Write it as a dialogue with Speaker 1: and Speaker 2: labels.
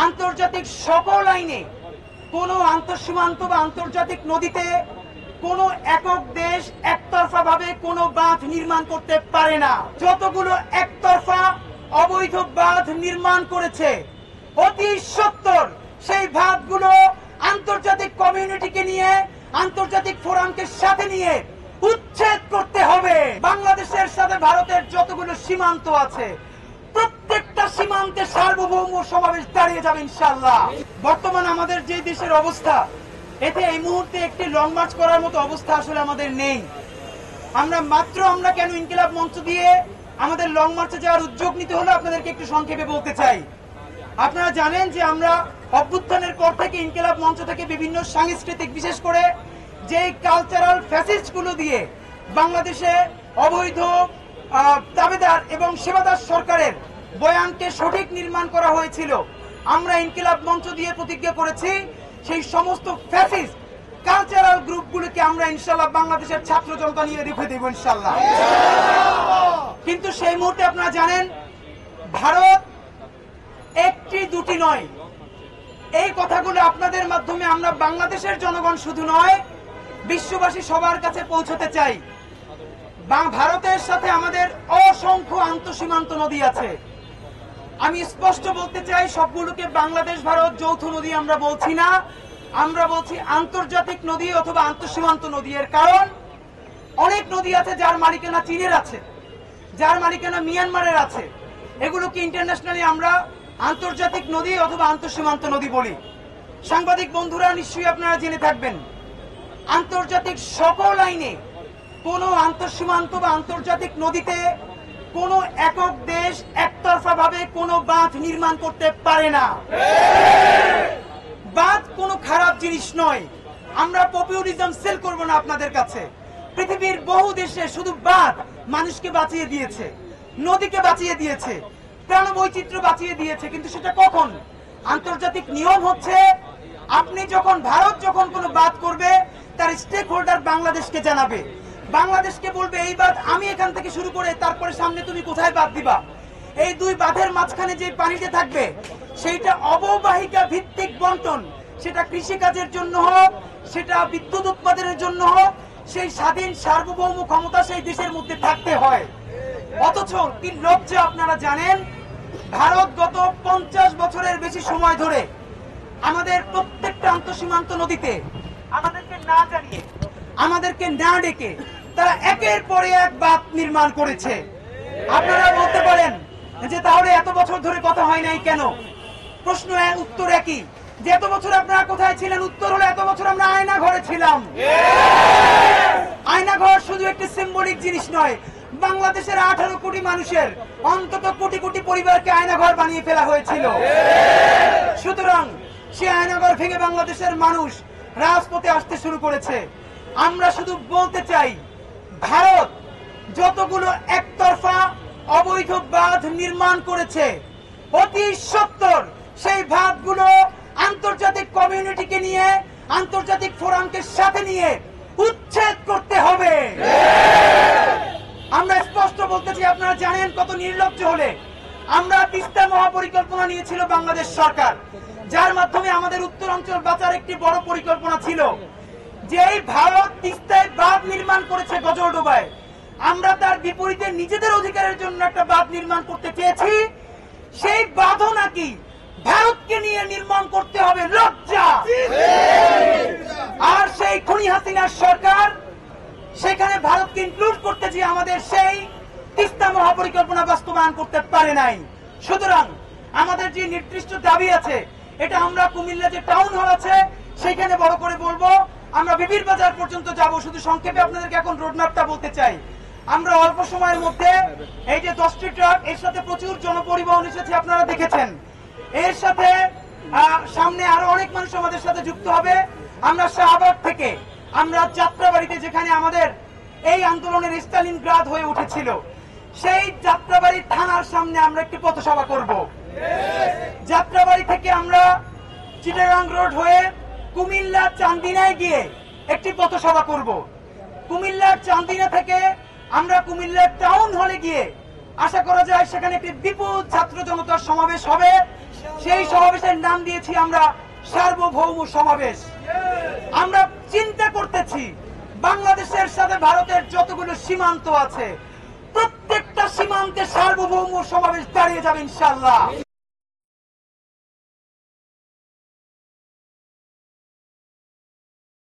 Speaker 1: আন্তর্জাতিক সকল আইনে কোন আন্তঃসীমান্ত বা আন্তর্জাতিক নদীতে কোন একক দেশ একতরফা ভাবে কোন বাঁধ নির্মাণ করতে পারে না। যতগুলো একতরফা অবৈধ বাঁধ নির্মাণ করেছে অতি সত্বর সেই বাঁধগুলো আন্তর্জাতিক কমিউনিটিকে নিয়ে, আন্তর্জাতিক ফোরামকে সাথে নিয়ে উচ্ছেদ করতে হবে। বাংলাদেশের সাথে ভারতের যতগুলো সীমান্ত আছে প্রত্যেকটা সীমান্তে সার্বভৌম সমাবেশ দাঁড়িয়ে যাবে ইনশাআল্লাহ। বর্তমান আমাদের যে দেশের অবস্থা, এতে এই মুহূর্তে একটি লং মার্চ করার মতো অবস্থা আসলে আমাদের নেই। আমরা কেন ইনকিলাব মঞ্চ দিয়ে আমাদের লং মার্চে যাওয়ার উদ্যোগ নিতে হলো আপনাদেরকে একটু সংক্ষেপে বলতে চাই। আপনারা জানেন যে আমরা অভ্যুত্থানের পর থেকে ইনকিলাব মঞ্চ থেকে বিভিন্ন সাংস্কৃতিক, বিশেষ করে যে কালচারাল ফ্যাসিস্ট গুলো দিয়ে বাংলাদেশে অবৈধ দাবেদার এবং সেবাদার সরকারের বয়ানকে সঠিক নির্মাণ করা হয়েছিল, আমরা ইনকিলাব মঞ্চ দিয়ে প্রতিজ্ঞা করেছি সেই সমস্ত ফ্যাসিস্ট কালচারাল গ্রুপগুলোকে আমরা ইনশাআল্লাহ বাংলাদেশের ছাত্র জনতা নিয়ে রুখে দেব ইনশাআল্লাহ। কিন্তু সেই মুহূর্তে আপনারা জানেন ভারত একটি দুটি নয়, এই কথাগুলো আপনাদের মাধ্যমে আমরা বাংলাদেশের জনগণ শুধু নয় বিশ্ববাসী সবার কাছে পৌঁছতে চাই। ভারতের সাথে আমাদের অসংখ্য আন্তঃসীমান্ত নদী আছে। আমি স্পষ্ট বলতে চাই, সবগুলোকে বাংলাদেশ ভারত যৌথ নদী আমরা বলছি না, আমরা বলছি আন্তর্জাতিক নদী অথবা আন্তঃসীমান্ত নদী। এর কারণ অনেক নদী আছে যার মালিকানা চীনের আছে, যার মালিকানা মিয়ানমারের আছে, এগুলোকে ইন্টারন্যাশনালি আমরা আন্তর্জাতিক নদী অথবা আন্তঃসীমান্ত নদী বলি। সাংবাদিক বন্ধুরা নিশ্চয়ই আপনারা জেনে থাকবেন, আন্তর্জাতিক সকল আইনে কোন আন্তঃসীমান্ত বা আন্তর্জাতিক নদীতে কোন একক দেশ একতরফা ভাবে কোন বাঁধ নির্মাণ করতে পারে না। বাঁধ কোনো খারাপ জিনিস নয়, আমরা পপুলিজম সেল করব না আপনাদের কাছে। পৃথিবীর বহু দেশে শুধু বাঁধ মানুষকে বাঁচিয়ে দিয়েছে, নদীকে বাঁচিয়ে দিয়েছে, প্রাণবৈচিত্র্য বাঁচিয়ে দিয়েছে। কিন্তু সেটা কখন? আন্তর্জাতিক নিয়ম হচ্ছে ভারত যখন কোনো বাঁধ করবে তার স্টেক হোল্ডার বাংলাদেশকে জানাবে, বাংলাদেশকে বলবে এই বাঁধ আমি এখান থেকে শুরু করে তারপরে সামনে তুমি কোথায় বাঁধ দিবা। এই দুই বাঁধের মাঝখানে যে পানিতে থাকবে সেইটা অববাহিকা ভিত্তিক বন্টন, সেটা কৃষিকাজের জন্য হোক, সেটা বিদ্যুৎ উৎপাদনের জন্য হোক, সেই স্বাধীন সার্বভৌম ক্ষমতা সেই দেশের মধ্যে থাকতে হয়। অথচ কি লজ্জা, আপনারা জানেন ভারত গত 50 বছরের বেশি সময় ধরে আমাদের প্রত্যেকটা আন্তঃসীমান্ত নদীতে আমাদেরকে না জানিয়ে, আমাদেরকে না ডেকে তারা একের পরে এক বাঁধ নির্মাণ করেছে। আপনারা বলতে পারেন যে তাহলে এত বছর ধরে কথা হয় নাই কেন? প্রশ্ন উত্তর একই, যে এত বছর আপনারা কোথায় ছিলেন? উত্তর হলো এত বছর আমরা আয়না ঘরে ছিলাম। আয়না ঘর শুধু একটি সিম্বলিক জিনিস নয়, বাংলাদেশের 18 কোটি মানুষের অন্তত কোটি কোটি পরিবারকে আয়না ঘর বানিয়ে ফেলা হয়েছিল। সুতরাং সে আয়না ঘর ভেঙে বাংলাদেশের মানুষ রাজপথে আসতে শুরু করেছে। আমরা শুধু বলতে চাই, ভারত যতগুলো একতরফা অবৈধ বাঁধ নির্মাণ করেছে অতি সত্বর সেই বাঁধগুলো আন্তর্জাতিক কমিউনিটিকে নিয়ে, আন্তর্জাতিক ফোরামকে সাথে নিয়ে উচ্ছেদ করতে হবে। আমরা স্পষ্ট বলতে চাই, আপনারা জানেন কত নির্লজ্জ হলে আমরা তিস্তা মহাপরিকল্পনা নিয়েছিল বাংলাদেশ সরকার, যার মাধ্যমে আমাদের উত্তরাঞ্চল বাঁচার একটি বড় পরিকল্পনা ছিল। যেই ভারত তিস্তায় বাঁধ নির্মাণ করেছে গজলডোবায়, আমরা তার বিপরীতে নিজেদের অধিকারের জন্য একটা বাঁধ নির্মাণ করতে চেয়েছি, সেই বাঁধও নাকি ভারতকে নিয়ে নির্মাণ করতে হবে। লজ্জা! আর সেই খুনি হাসিনার সরকার সেখানে ভারতকে ইনক্লুড করতে যে আমাদের সেই তিস্তা মহাপরিকল্পনা বাস্তবায়ন করতে পারে নাই। সুতরাং আমাদের যে নির্দিষ্ট দাবি আছে, এটা আমরা কুমিল্লা যে টাউন হল আছে সেখানে বড় করে বলবো, আমরা বিবির বাজার পর্যন্ত যাব। শুধু সংক্ষেপে আপনাদেরকে এখন রোডম্যাপটা বলতে চাই। আমরা অল্প সময়ের মধ্যে এই যে 10টি ট্রাক, এর সাথে প্রচুর জনপরিবহন এসেছে, আপনারা দেখেছেন। এর সাথে সামনে আরো অনেক মানুষ আমাদের সাথে যুক্ত হবে। আমরা শাহবাগ থেকে আমরা যাত্রাবাড়িতে, যেখানে আমাদের এই আন্দোলনের স্টালিন গ্রাদ হয়ে উঠেছিল, সেই যাত্রাবাড়ি থানার সামনে আমরা একটি পথসভা করব। যাত্রাবাড়ি থেকে আমরা চিটাগাং রোড হয়ে কুমিল্লা চান্দিনায় গিয়ে একটি পথসভা করব। কুমিল্লার চান্দিনা থেকে আমরা কুমিল্লার টাউন হলে গিয়ে আশা করা যায় সেখানে একটি বিপুল ছাত্র জনতার সমাবেশ হবে। সেই সমাবেশের নাম দিয়েছি আমরা সার্বভৌম সমাবেশ। আমরা চিন্তা করতেছি বাংলাদেশের সাথে ভারতের যতগুলো সীমান্ত আছে প্রত্যেকটা সীমান্তে সার্বভৌম সমাবেশ দাঁড়িয়ে যাবে ইনশাআল্লাহ।